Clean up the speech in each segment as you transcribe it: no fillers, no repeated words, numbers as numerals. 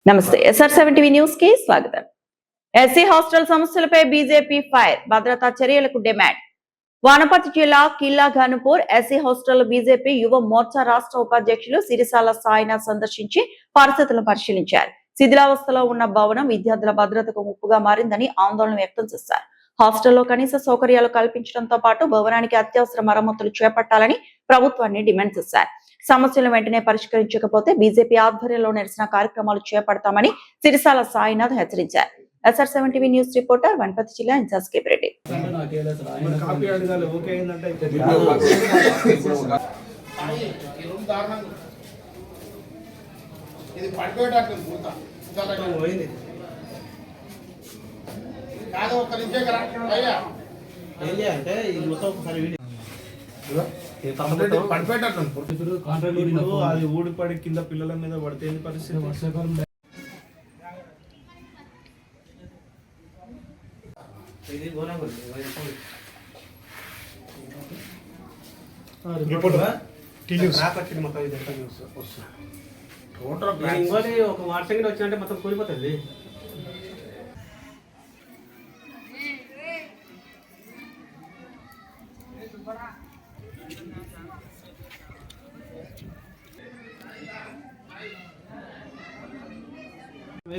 నమస్తే SR7 TV news కి స్వాగతం. ఎస్సీ హాస్టల్ సమస్యలపై బీజేపీ ఫైర్, భద్రతా చర్యలకు డిమాండ్. వనపర్తి జిల్లా కిల్లాఘనపూర్ ఎస్సీ హాస్టల్ బీజేపీ యువ మోర్చా రాష్ట్ర ఉపాధ్యక్షులు సిరిసాల సాయినాథ్ సందర్శించి పరిస్థితులను పరిశీలించారు. శిథిలావస్థలో ఉన్న భవనం విద్యార్థుల భద్రతకు ముప్పుగా మారిందని ఆందోళన వ్యక్తం చేశారు. హాస్టల్లో కనీస సౌకర్యాలు కల్పించడంతో పాటు భవనానికి అత్యవసర మరమ్మతులు చేపట్టాలని ప్రభుత్వాన్ని డిమాండ్ చేశారు. సమస్యలు వెంటనే పరిష్కరించకపోతే బీజేపీ ఆధ్వర్యంలో నిరసన కార్యక్రమాలు చేపడతామని సిరిసాల సాయినాథ్ హెచ్చరించారు. SR7 TV news reporter Wanaparthy జిల్లా ఇన్ఛార్జ్ కేపిరెడ్డి. అది ఊడిపడి కింద పిల్లల మీద పడితే పరిస్థితి. వర్షాకాలం ఒక వర్షం వచ్చిందంటే మొత్తం కూలిపోతుంది.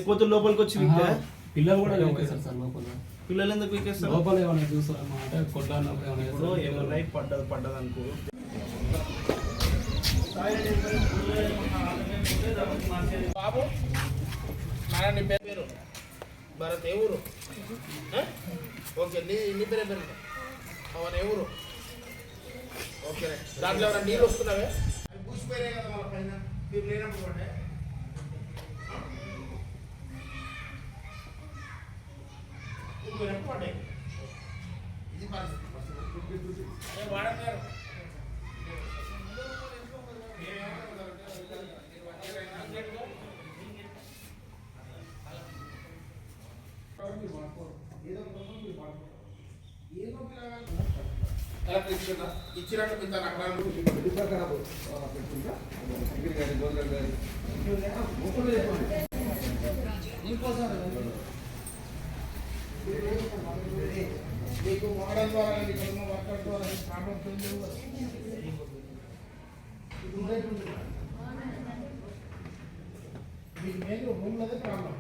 కోతులు లోపలికి వచ్చి పిల్లలు కూడా వీకేస్తారు సార్. లోపల పిల్లలు ఎందుకు వీకేస్తారు? లోపల ఏమైనా చూస్తారు అంటే కొట్లాడినప్పుడు ఏమన్నా పడ్డది అనుకో. బాబు నీ పేరు భరత్, ఏ ఊరు? ఓకే, నీ పేరే పేరు అవును, ఏ ఊరు? ఓకే, దాంట్లో ఏమైనా నీళ్ళు వస్తున్నావే? పూసిపోయినాయి కదా వాళ్ళ పైన, మీరు లేనప్పుడు పడ్డాయి. ఇది పరిస్థితి. వాడతారు ఇచ్చినట్టు మిగతా మీకు మోడల్ ద్వారా వర్కర్ ద్వారా ప్రాబ్లమ్స్ మీకు మెయిన్ రూమ్లోదే ప్రాబ్లం.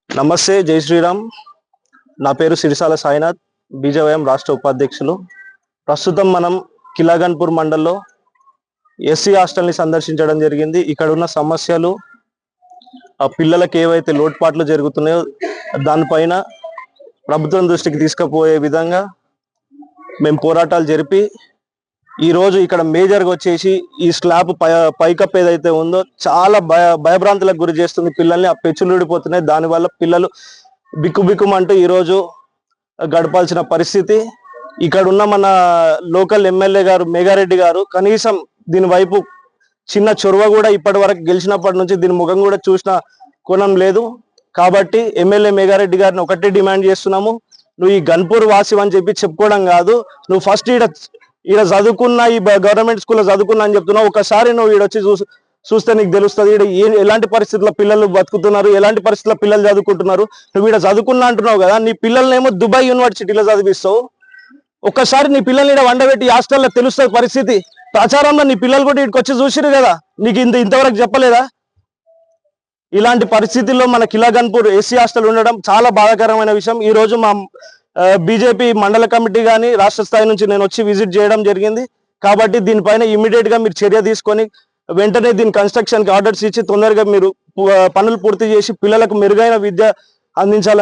నమస్తే, జై శ్రీరామ్. నా పేరు సిరిసాల సాయినాథ్, బీజేవైఎం రాష్ట్ర ఉపాధ్యక్షులు. ప్రస్తుతం మనం కిల్లాఘనపూర్ మండల్లో ఎస్సీ హాస్టల్ని సందర్శించడం జరిగింది. ఇక్కడ ఉన్న సమస్యలు, ఆ పిల్లలకు ఏవైతే లోటుపాట్లు జరుగుతున్నాయో దానిపైన ప్రభుత్వం దృష్టికి తీసుకుపోయే విధంగా మేము పోరాటాలు జరిపి ఈరోజు ఇక్కడ మేజర్గా వచ్చేసి ఈ స్లాబ్ పైకప్పు ఏదైతే ఉందో చాలా భయభ్రాంతులకు గురి చేస్తుంది పిల్లల్ని. ఆ పెచ్చులు ఊడిపోతున్నాయి. దానివల్ల పిల్లలు బిక్కుబిక్కుమంటూ ఈరోజు గడపాల్సిన పరిస్థితి. ఇక్కడ ఉన్న మన లోకల్ ఎమ్మెల్యే గారు మేఘారెడ్డి గారు కనీసం దీని వైపు చిన్న చొరవ కూడా ఇప్పటి వరకు గెలిచినప్పటి నుంచి దీని ముఖం కూడా చూసిన కోణం లేదు. కాబట్టి ఎమ్మెల్యే మేఘారెడ్డి గారిని ఒకటే డిమాండ్ చేస్తున్నాము, నువ్వు ఈ గన్పూర్ వాసి అని చెప్పి చెప్పుకోవడం కాదు, నువ్వు ఫస్ట్ ఈడ చదువుకున్నా, ఈ గవర్నమెంట్ స్కూల్లో చదువుకున్నా అని చెప్తున్నావు. ఒకసారి నువ్వు ఈడొచ్చి చూస్తే నీకు తెలుస్తుంది ఈడ ఎలాంటి పరిస్థితుల్లో పిల్లలు బతుకుతున్నారు, ఎలాంటి పరిస్థితుల్లో పిల్లలు చదువుకుంటున్నారు. నువ్వు ఈడ చదువుకున్నా అంటున్నావు కదా, నీ పిల్లల్నేమో దుబాయ్ యూనివర్సిటీలో చదివిస్తావు. ఒక్కసారి నీ పిల్లల్ని ఈడ వండబెట్టి హాస్టల్లో తెలుస్తుంది పరిస్థితి. ప్రచారంలో నీ పిల్లలు కూడా ఇక్కడికి వచ్చి చూసిరు కదా, నీకు ఇంతవరకు చెప్పలేదా? ఇలాంటి పరిస్థితుల్లో మన కిల్లాఘనపూర్ ఎస్సీ హాస్టల్ ఉండడం చాలా బాధాకరమైన విషయం. ఈ రోజు మా బీజేపీ మండల కమిటీ కానీ రాష్ట్ర స్థాయి నుంచి నేను వచ్చి విజిట్ చేయడం జరిగింది. కాబట్టి దీనిపైన ఇమీడియట్ గా మీరు చర్య తీసుకొని వెంటనే దీని కన్స్ట్రక్షన్ కి ఆర్డర్స్ ఇచ్చి తొందరగా మీరు పనులు పూర్తి చేసి పిల్లలకు మెరుగైన విద్య అందించాలని